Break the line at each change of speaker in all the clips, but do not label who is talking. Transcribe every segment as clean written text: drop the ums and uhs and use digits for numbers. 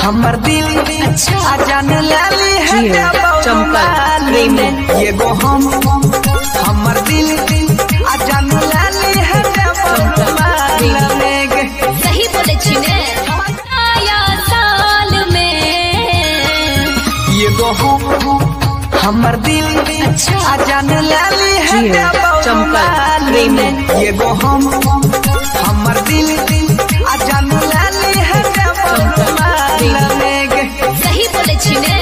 हमर दिल अच्छा जान लाली है
चमकल प्रेमी
ये गो हम हमर दिल जान लाली है
सही बोले छिने नया साल में
ये गो हमर दिल अच्छा जान लाली है
चमकल प्रेमी
ये गो हम हमर दिल जान लाली है
सही बोले छिने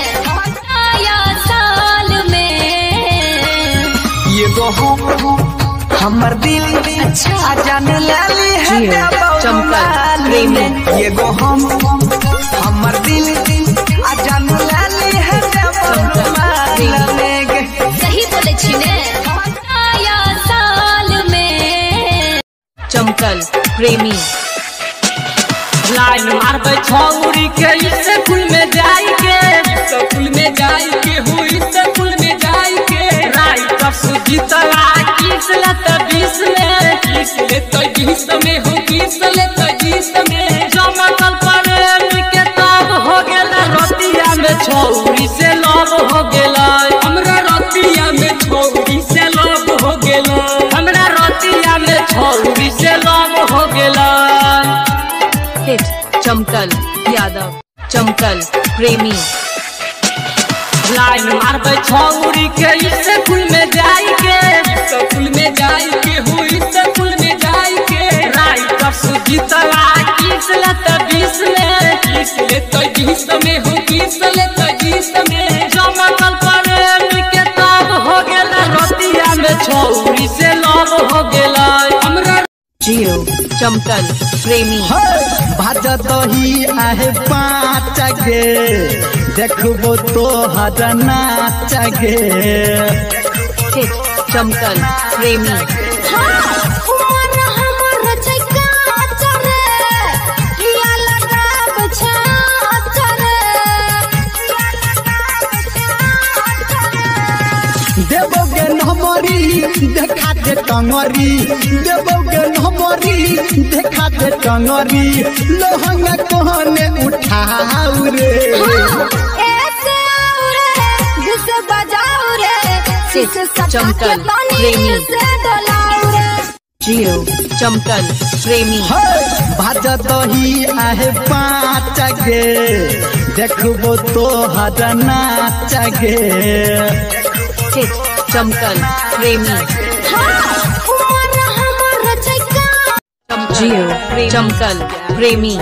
नया साल में
ये गो हमर दिल अच्छा जान लाली है
चमकल प्रेमी
ये गो हम हमर दिल जान लाली है
सही बोले छिने नया साल में
चमकल प्रेमी
लाइन मारबे छौरी के स्कूल में जाई के स्कूल में जाई के हो स्कूल में जाई के राइट सुजीतला किस ले त 20 में किस ले त 20 में हो किस ले त 20 में चमकल प्रेम के तब हो गेला रतिया में छौरी से लव हो गेला हमरा रतिया में छौरी से लव हो गेला हमरा रतिया में छौरी से लव हो गेला
हिट चमकल यादव चमकल प्रेमी
लाइन मारबे छौरी के स्कूल में जाई के स्कूल में जाई के हो स्कूल में जाई के राइट सुजीतला किस ले त 20 में किस ले त 20 में हो किस ले त 20 में चमकल प्रेम के तब हो गेला रतिया में छौरी से लव हो गेला हमरा
जियो चमकल प्रेमी
भाजत ही आहे 5 गे देखबो तो हर नाच गे
हिट चमकल प्रेमी
देवोगे नमरी देखा दे टंगरी देवोगे नमरी देखा दे टंगरी लोहंगा कोने उठाऊ रे
ऐसे आओ रे जिसे बजाओ रे जिसे
चमकल प्रेमी जियो चमकल प्रेमी
भाजत ही आहे 5 गे देखबो तो हर नाच गे
हिट चमकल प्रेमी जियो चमकल प्रेमी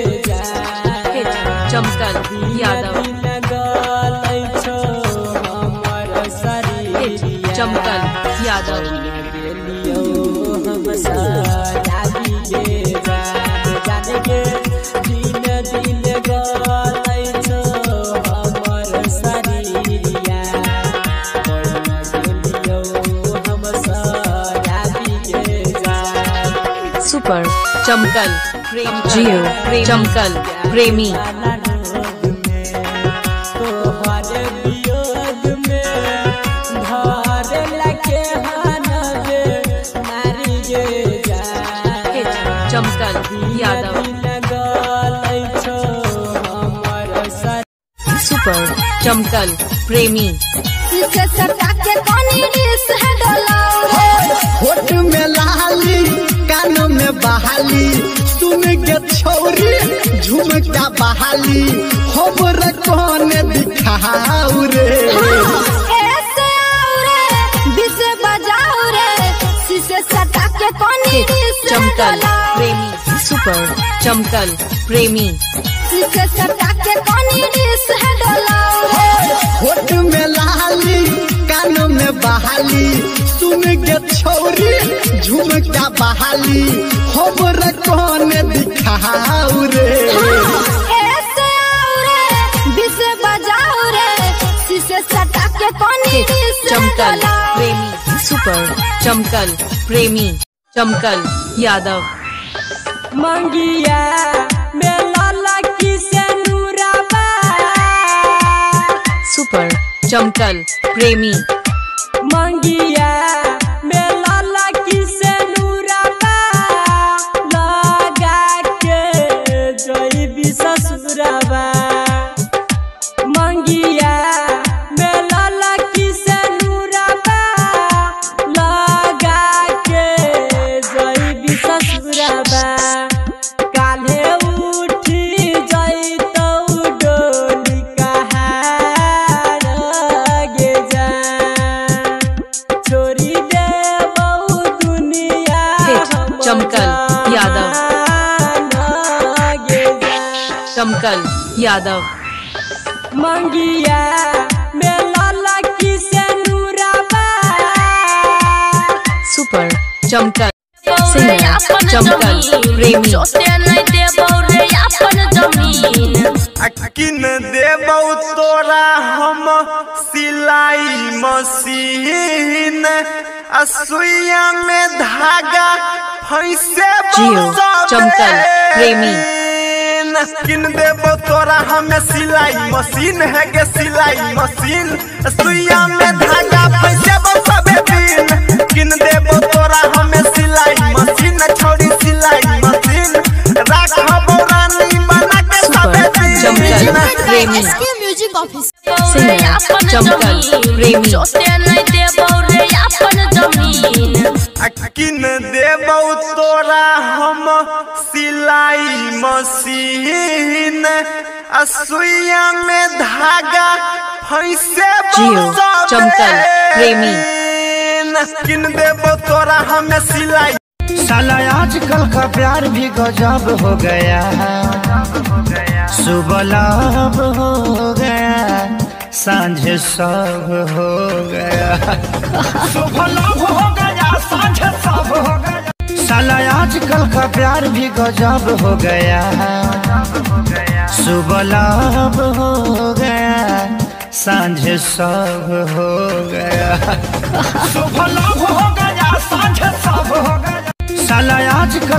हिट चमकल यादव हिट चमकल यादव सुपर चमकल जियो चमकल प्रेमी हिट चमकल यादव सुपर चमकल प्रेमी
होठ में लाली कानों में बहाली सुन के छौरी झुमका बहाली हमर कोने दिखाऊ रे
ऐसे आओ रे जिसे बजाओ रे जिसे सटा के कोनी
चमकल प्रेमी सुपर चमकल प्रेमी
जिसे सटा के कोनी
होठ में लाली कानों में बहाली सुन के छौरी झुमका बहाली हमर कोने दिखाऊ रे
ऐसे आओ रे जिसे बजाओ रे जिसे सटा के कोनी
चमकल प्रेमी सुपर चमकल प्रेमी चमकल यादव
मंगिया मेला लकी से नूराबा
सुपर चमकल प्रेमी
मंगिया ससुराबा मंगिया मेला लकी से नूराबा लगा के जइबी ससुराबा काल्हे उठी जइतौ डोली कहार गे जा छोरी देबौ दुनिया
चमकल यादव चमकल यादव
मंगिया मेला लकी से नूराबा
सुपर चमकल सिंगर चमकल प्रेमी
किन देबौ तोरा हम सिलाई मशीन सुइया में धागा फैसे
जियो चमकल प्रेमी
किन देबौ तोरा हमें सिलाई मशीन है गे सिलाई मशीन सुइया में धागा फैसे सबे दिन किन देबौ तोरा हमें सिलाई मशीन छोड़ी सिलाई मशीन राखबौ रानी बना के सबे दिन
चमकल प्रेमी
म्यूजिक ऑफिस
सिंगर चमकल प्रेमी
किन देबौ तोरा हम सिलाई मशीन सुइया में धागा फैसे
जियो चमकल प्रेमी
किन देबौ तोरा हमें सिलाई।
साला आजकल का प्यार भी गजब हो गया सुबह लब हो गया सांझ सब हो गया सुबह लब हो गया सांझ सब हो गया साला आजकल का प्यार भी गजब हो गया सुबह लब हो गया सांझ सब हो गया सुबह लब हो गया सांझ सब हो गया साला आजकल